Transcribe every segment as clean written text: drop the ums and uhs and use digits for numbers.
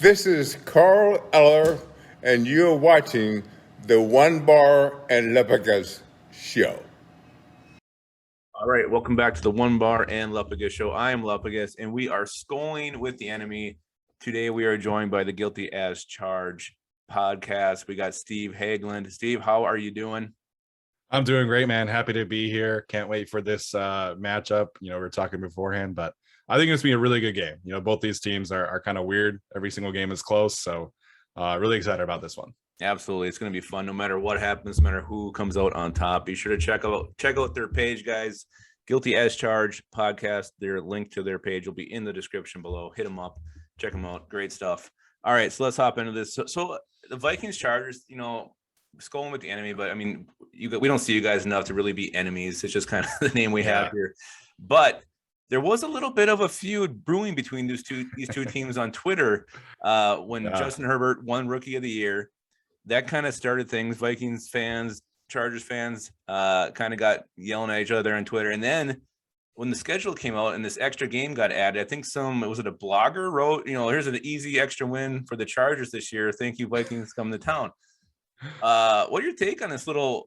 This is Carl Eller, and you're watching the One Bar and Lupagus Show. All right, welcome back to the One Bar and Lupagus Show. I am Lupagus, and we are SKOL'ing with the enemy. Today, we are joined by the Guilty as Charged podcast. We got Steve Haglund. Steve, how are you doing? I'm doing great, man. Happy to be here. Can't wait for this matchup. We were talking beforehand, but I think it's going to be a really good game. Both these teams are kind of weird. Every single game is close. So really excited about this one. Absolutely. It's going to be fun no matter what happens, no matter who comes out on top. Be sure to check out their page, guys. Guilty as Charged podcast. Their link to their page will be in the description below. Hit them up. Check them out. Great stuff. All right, so let's hop into this. So the Vikings Chargers, SKOL'ing with the enemy, but I mean, we don't see you guys enough to really be enemies. It's just kind of the name we have here. But there was a little bit of a feud brewing between these two teams on Twitter when Justin Herbert won Rookie of the Year. That kind of started things. Vikings fans, Chargers fans kind of got yelling at each other on Twitter. And then when the schedule came out and this extra game got added, I think was it a blogger wrote, here's an easy extra win for the Chargers this year. Thank you, Vikings, come to town. What are your take on this little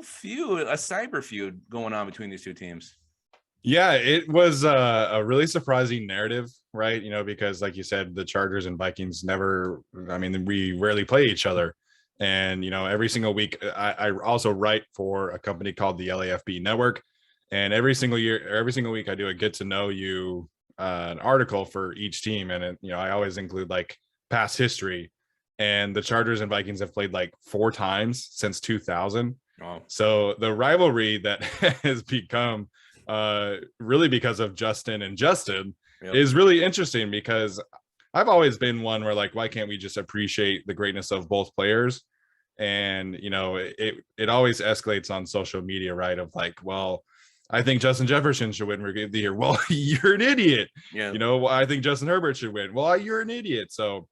feud, a cyber feud going on between these two teams? Yeah, it was a really surprising narrative, right? Because like you said, the Chargers and Vikings we rarely play each other. And, every single week, I also write for a company called the LAFB Network. And every single week I do a get to know you an article for each team. And, I always include like past history. And the Chargers and Vikings have played like 4 times since 2000. Oh. So the rivalry that has become really because of Justin and Justin is really interesting, because I've always been one where like, why can't we just appreciate the greatness of both players? And, it always escalates on social media, right? Of like, well, I think Justin Jefferson should win Rookie of the Year. Well, you're an idiot. Yeah. I think Justin Herbert should win. Well, you're an idiot. So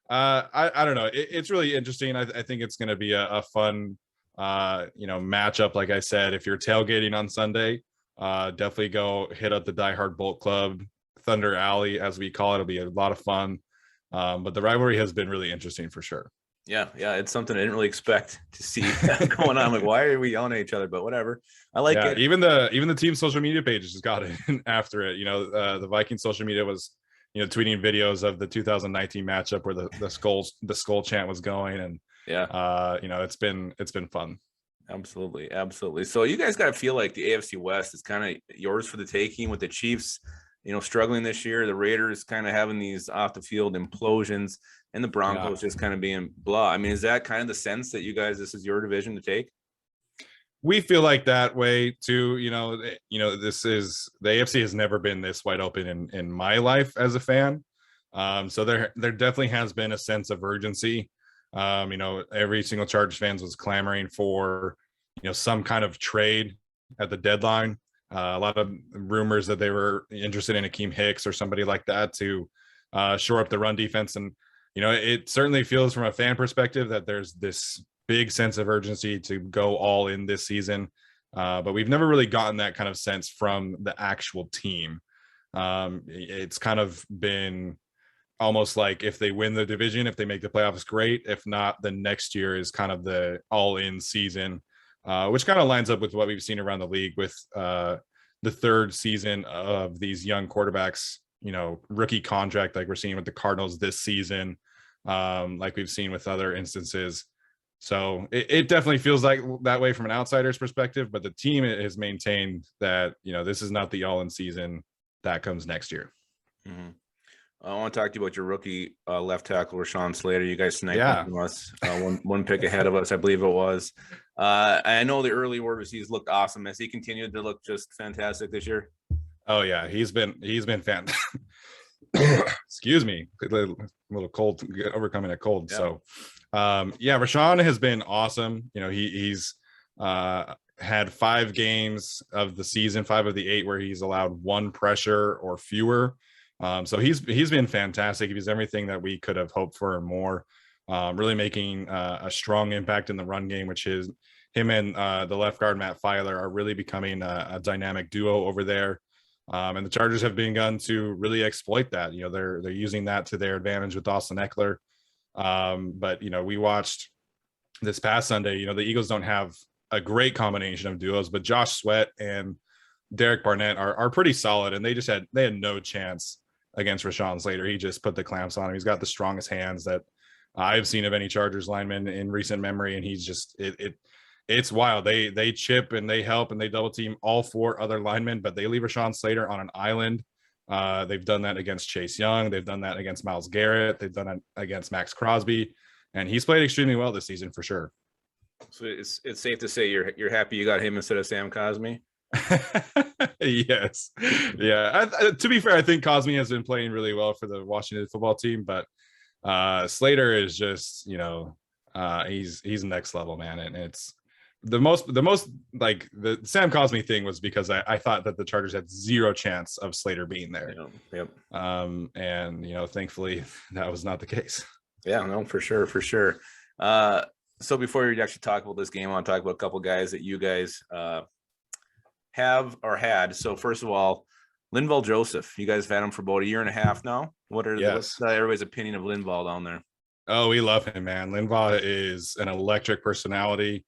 I don't know. It's really interesting. I think it's going to be a fun, matchup. Like I said, if you're tailgating on Sunday, definitely go hit up the Die Hard Bolt Club, Thunder Alley, as we call it. It'll be a lot of fun. But the rivalry has been really interesting for sure. Yeah, it's something I didn't really expect to see going on. Like, why are we yelling at each other? But whatever. I like it. Even the team's social media pages just got in after it. The Vikings social media was tweeting videos of the 2019 matchup where the skull chant was going, and it's been fun. Absolutely. So you guys got to feel like the AFC West is kind of yours for the taking, with the Chiefs, struggling this year, the Raiders kind of having these off the field implosions, and the Broncos just kind of being blah. I mean, is that kind of the sense that this is your division to take? We feel like that way too. This is the AFC has never been this wide open in my life as a fan. So there definitely has been a sense of urgency. Every single Chargers fans was clamoring for, some kind of trade at the deadline. A lot of rumors that they were interested in Akeem Hicks or somebody like that to shore up the run defense. And, it certainly feels from a fan perspective that there's this big sense of urgency to go all in this season. But we've never really gotten that kind of sense from the actual team. It's kind of been almost like if they win the division, if they make the playoffs, great. If not, the next year is kind of the all-in season, which kind of lines up with what we've seen around the league with the third season of these young quarterbacks, rookie contract, like we're seeing with the Cardinals this season, like we've seen with other instances. So it definitely feels like that way from an outsider's perspective, but the team has maintained that, this is not the all-in season. That comes next year. Mm-hmm. I want to talk to you about your rookie left tackle, Rashawn Slater. You guys sniped from us, one pick ahead of us, I believe it was. I know the early word was he's looked awesome. Has he continued to look just fantastic this year? Oh yeah, he's been fantastic. Excuse me, a little cold, overcoming a cold. Yeah. So, Rashawn has been awesome. He's had 5 games of the season, 5 of the 8 where he's allowed 1 pressure or fewer. So he's been fantastic. He's everything that we could have hoped for and more. Really making a strong impact in the run game, which is him and the left guard Matt Filer are really becoming a dynamic duo over there. And the Chargers have begun to really exploit that. They're using that to their advantage with Austin Eckler. But we watched this past Sunday. The Eagles don't have a great combination of duos, but Josh Sweat and Derek Barnett are pretty solid, and they had no chance against Rashawn Slater. He just put the clamps on him. He's got the strongest hands that I've seen of any Chargers lineman in recent memory, and he's just it's wild. They chip and they help and they double team all 4 other linemen, but they leave Rashawn Slater on an island. They've done that against Chase Young. They've done that against Myles Garrett. They've done it against Max Crosby, and he's played extremely well this season for sure. So it's safe to say you're happy you got him instead of Sam Cosmi. Yes, yeah. To be fair, I think Cosmi has been playing really well for the Washington football team, but Slater is just he's next level, man, and it's the most like the Sam Cosmi thing was because I thought that the Chargers had zero chance of Slater being there. Yep. And thankfully that was not the case. Yeah, no, for sure. So before we actually talk about this game, I want to talk about a couple guys that you guys have or had. So first of all, Linval Joseph, you guys have had him for about 1.5 years now. What's everybody's opinion of Linval down there? Oh, we love him, man. Linval is an electric personality.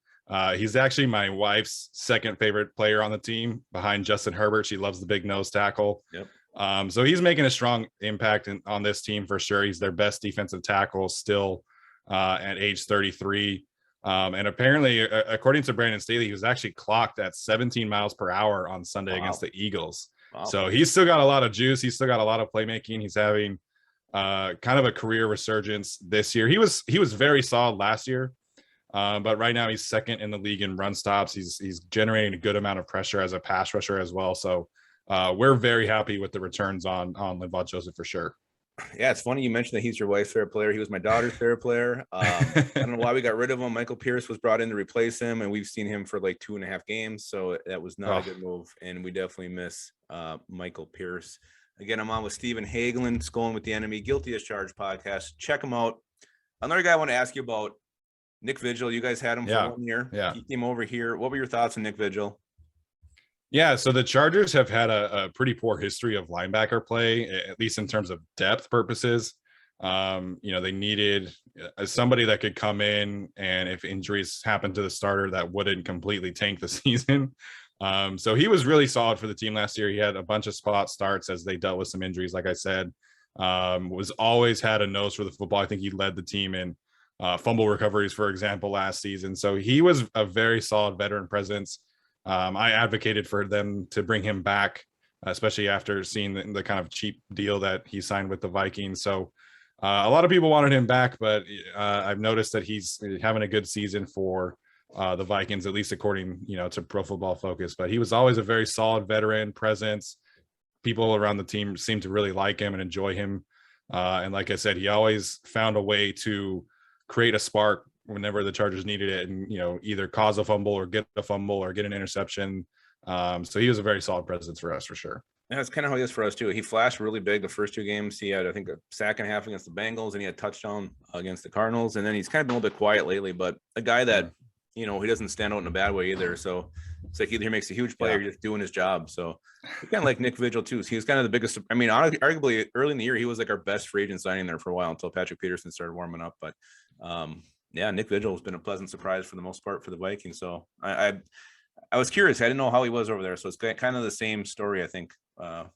He's actually my wife's second favorite player on the team behind Justin Herbert. She loves the big nose tackle. Yep. So he's making a strong impact on this team for sure. He's their best defensive tackle still at age 33. And apparently, according to Brandon Staley, he was actually clocked at 17 miles per hour on Sunday against the Eagles. Wow. So he's still got a lot of juice. He's still got a lot of playmaking. He's having kind of a career resurgence this year. He was very solid last year, but right now he's second in the league in run stops. He's generating a good amount of pressure as a pass rusher as well. So we're very happy with the returns on Linval Joseph for sure. Yeah, it's funny you mentioned that he's your wife's favorite player. He was my daughter's favorite player. I don't know why we got rid of him. Michael Pierce was brought in to replace him, and we've seen him for like 2.5 games. So that was not a good move, and we definitely miss Michael Pierce. Again, I'm on with Steve Haglund, SKOL'ing with the Enemy, Guilty as Charged podcast. Check him out. Another guy I want to ask you about, Nick Vigil. You guys had him for 1 year. Yeah. He came over here. What were your thoughts on Nick Vigil? Yeah, so the Chargers have had a pretty poor history of linebacker play, at least in terms of depth purposes. They needed somebody that could come in, and if injuries happen to the starter, that wouldn't completely tank the season. So he was really solid for the team last year. He had a bunch of spot starts as they dealt with some injuries, like I said. Was always had a nose for the football. I think he led the team in fumble recoveries, for example, last season. So he was a very solid veteran presence. I advocated for them to bring him back, especially after seeing the kind of cheap deal that he signed with the Vikings. So a lot of people wanted him back, but I've noticed that he's having a good season for the Vikings, at least according to Pro Football Focus. But he was always a very solid veteran presence. People around the team seem to really like him and enjoy him. And like I said, he always found a way to create a spark whenever the Chargers needed it, and either cause a fumble or get a fumble or get an interception. So he was a very solid presence for us for sure. Yeah, that's kind of how he is for us too. He flashed really big the first 2 games. He had, I think, a sack and a half against the Bengals, and he had a touchdown against the Cardinals. And then he's kind of been a little bit quiet lately, but a guy that he doesn't stand out in a bad way either. So it's like either he makes a huge play or just doing his job. So kind of like Nick Vigil too. He was kind of the biggest. I mean, arguably early in the year, he was like our best free agent signing there for a while until Patrick Peterson started warming up. But yeah, Nick Vigil has been a pleasant surprise for the most part for the Vikings. So I was curious. I didn't know how he was over there. So it's kind of the same story, I think, for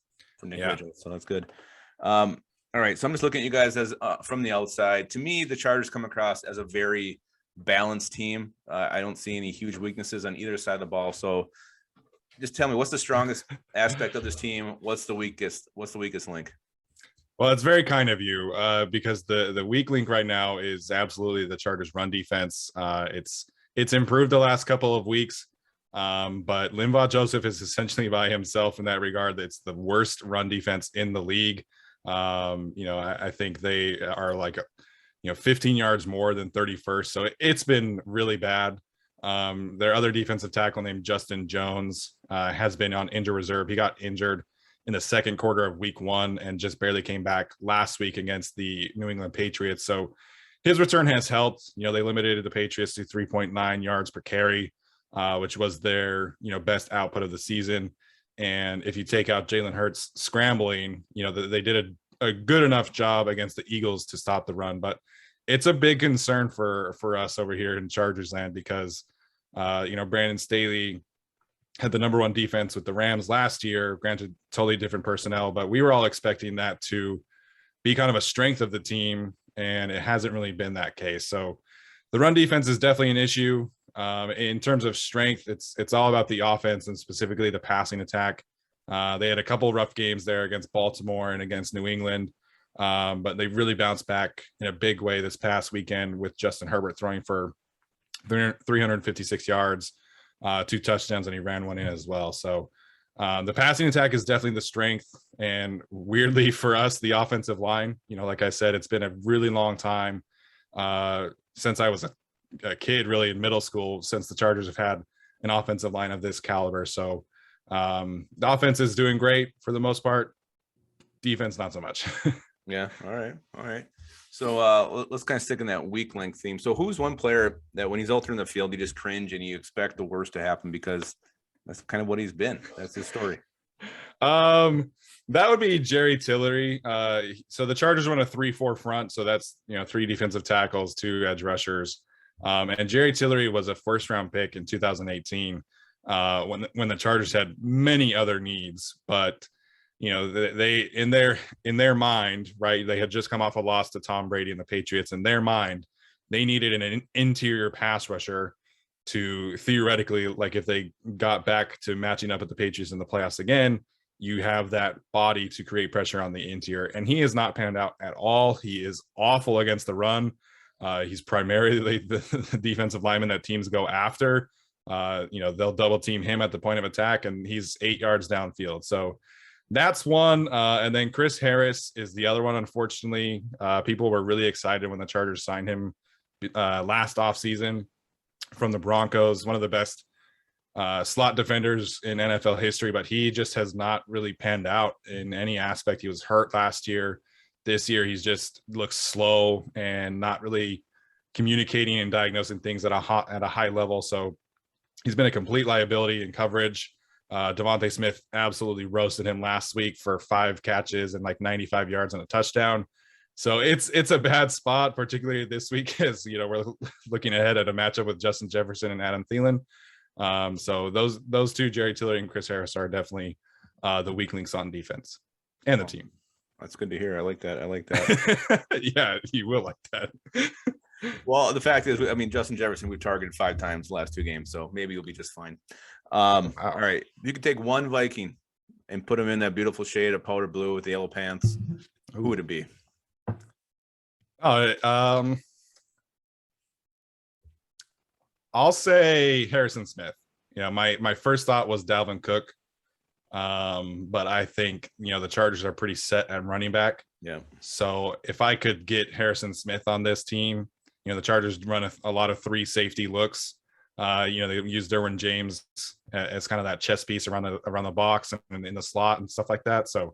Nick Vigil. So that's good. All right. So I'm just looking at you guys as from the outside. To me, the Chargers come across as a very balanced team. I don't see any huge weaknesses on either side of the ball. So just tell me, what's the strongest aspect of this team? What's the weakest link? Well, it's very kind of you because the weak link right now is absolutely the Chargers run defense. It's improved the last couple of weeks, but Linval Joseph is essentially by himself in that regard. It's the worst run defense in the league. I think they are like 15 yards more than 31st. So it's been really bad. Their other defensive tackle named Justin Jones has been on injured reserve. He got injured in the second quarter of week 1 and just barely came back last week against the New England Patriots. So his return has helped. They limited the Patriots to 3.9 yards per carry, which was their, best output of the season. And if you take out Jalen Hurts scrambling, they did a good enough job against the Eagles to stop the run. But it's a big concern for us over here in Chargers land because, Brandon Staley had the number 1 defense with the Rams last year, granted totally different personnel, but we were all expecting that to be kind of a strength of the team, and it hasn't really been that case. So the run defense is definitely an issue. In terms of strength, it's all about the offense and specifically the passing attack. They had a couple rough games there against Baltimore and against New England, but they really bounced back in a big way this past weekend with Justin Herbert throwing for 356 yards, 2 touchdowns, and he ran one in as well. So the passing attack is definitely the strength. And weirdly for us, the offensive line, like I said, it's been a really long time since I was a kid, really in middle school, since the Chargers have had an offensive line of this caliber. So the offense is doing great for the most part. Defense, not so much. Yeah. All right. So let's kind of stick in that weak link theme. So who's one player that when he's out there in the field, you just cringe and you expect the worst to happen because that's kind of what he's been. That's his story. That would be Jerry Tillery. So the Chargers run a 3-4 front. So that's, 3 defensive tackles, 2 edge rushers. And Jerry Tillery was a first-round pick in 2018 when the Chargers had many other needs, but they in their mind, right? They had just come off a loss to Tom Brady and the Patriots. In their mind, they needed an interior pass rusher to theoretically, like if they got back to matching up with the Patriots in the playoffs again, you have that body to create pressure on the interior. And he has not panned out at all. He is awful against the run. He's primarily the defensive lineman that teams go after. They'll double team him at the point of attack, and he's 8 yards downfield. So that's one. And then Chris Harris is the other one. Unfortunately, people were really excited when the Chargers signed him last offseason from the Broncos, one of the best slot defenders in NFL history, but he just has not really panned out in any aspect. He was hurt last year. This year, he's just looks slow and not really communicating and diagnosing things at a high level. So he's been a complete liability in coverage. Devontae Smith absolutely roasted him last week for 5 catches and like 95 yards and a touchdown. So it's a bad spot, particularly this week, as we're looking ahead at a matchup with Justin Jefferson and Adam Thielen. So those 2, Jerry Tillery and Chris Harris, are definitely the weak links on defense and the team. That's good to hear. I like that. Yeah, you will like that. Well, the fact is, Justin Jefferson, we've targeted 5 times the last 2 games, so maybe you'll be just fine. All right. You could take one Viking and put him in that beautiful shade of powder blue with the yellow pants. Who would it be? I'll say Harrison Smith. My first thought was Dalvin Cook. But I think, the Chargers are pretty set at running back. Yeah. So if I could get Harrison Smith on this team, the Chargers run a lot of 3 safety looks. They use Derwin James as kind of that chess piece around the box and in the slot and stuff like that. So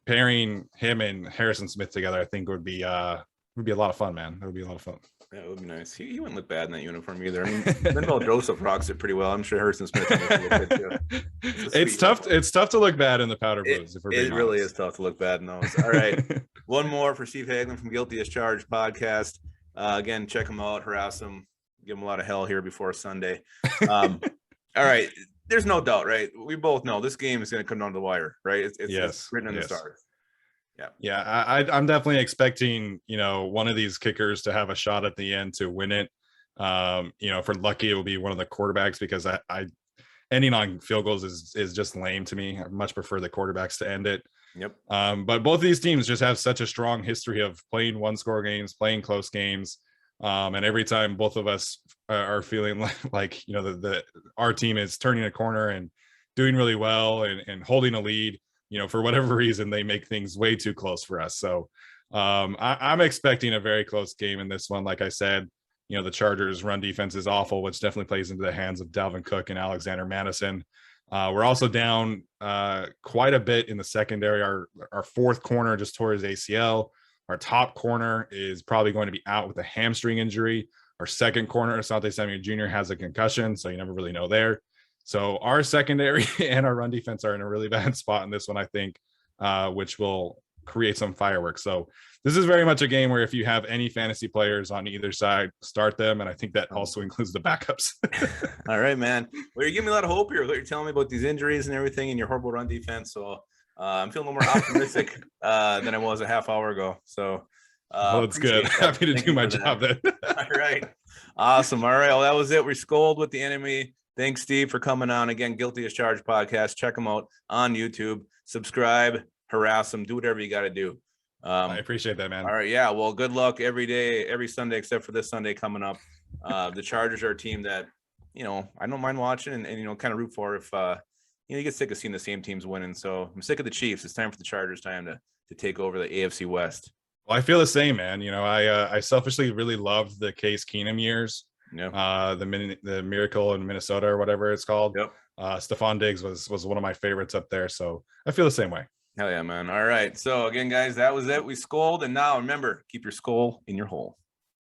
pairing him and Harrison Smith together, I think would be a lot of fun, man. It would be a lot of fun. Yeah, it would be nice. He wouldn't look bad in that uniform either. Linval Joseph rocks it pretty well. I'm sure Harrison Smith can look a little bit too. It's tough. It's tough to look bad in the powder blues. It really is tough to look bad in those. All right, one more for Steve Haglund from Guilty as Charged podcast. Again, check him out, harass him, give him a lot of hell here before Sunday. All right, there's no doubt, right? We both know this game is going to come down to the wire, right? It's written in the stars. Yeah, I'm definitely expecting, one of these kickers to have a shot at the end to win it. If we're lucky, it will be one of the quarterbacks, because I ending on field goals is just lame to me. I much prefer the quarterbacks to end it. Yep. But both of these teams just have such a strong history of playing 1-score games, playing close games. And every time both of us are feeling like our team is turning a corner and doing really well and holding a lead, for whatever reason, they make things way too close for us. So I'm expecting a very close game in this one. Like I said, the Chargers' run defense is awful, which definitely plays into the hands of Dalvin Cook and Alexander Madison. We're also down quite a bit in the secondary. Our 4th corner just tore his ACL. Our top corner is probably going to be out with a hamstring injury. Our 2nd corner, Asante Samuel Jr., has a concussion, so you never really know there. So our secondary and our run defense are in a really bad spot in this one, I think, which will create some fireworks. So this is very much a game where if you have any fantasy players on either side, start them. And I think that also includes the backups. All right, man. Well, you're giving me a lot of hope here. You're telling me about these injuries and everything and your horrible run defense. So I'm feeling a little more optimistic than I was a half hour ago. So well, that's good. Happy to do my job then. All right. Awesome. All right. Well, that was it. We scolded with the enemy. Thanks, Steve, for coming on. Again, Guilty as Charged podcast. Check them out on YouTube. Subscribe, harass them, do whatever you got to do. I appreciate that, man. All right. Yeah. Well, good luck every day, every Sunday, except for this Sunday coming up. The Chargers are a team that, I don't mind watching and kind of root for if, you get sick of seeing the same teams winning. So I'm sick of the Chiefs. It's time for the Chargers time to take over the AFC West. Well, I feel the same, man. I selfishly really loved the Case Keenum years. Yeah. The Miracle in Minnesota or whatever it's called. Yep. Stephon Diggs was one of my favorites up there. So I feel the same way. Hell yeah, man. All right. So again, guys, that was it. We scold. And now remember, keep your skull in your hole.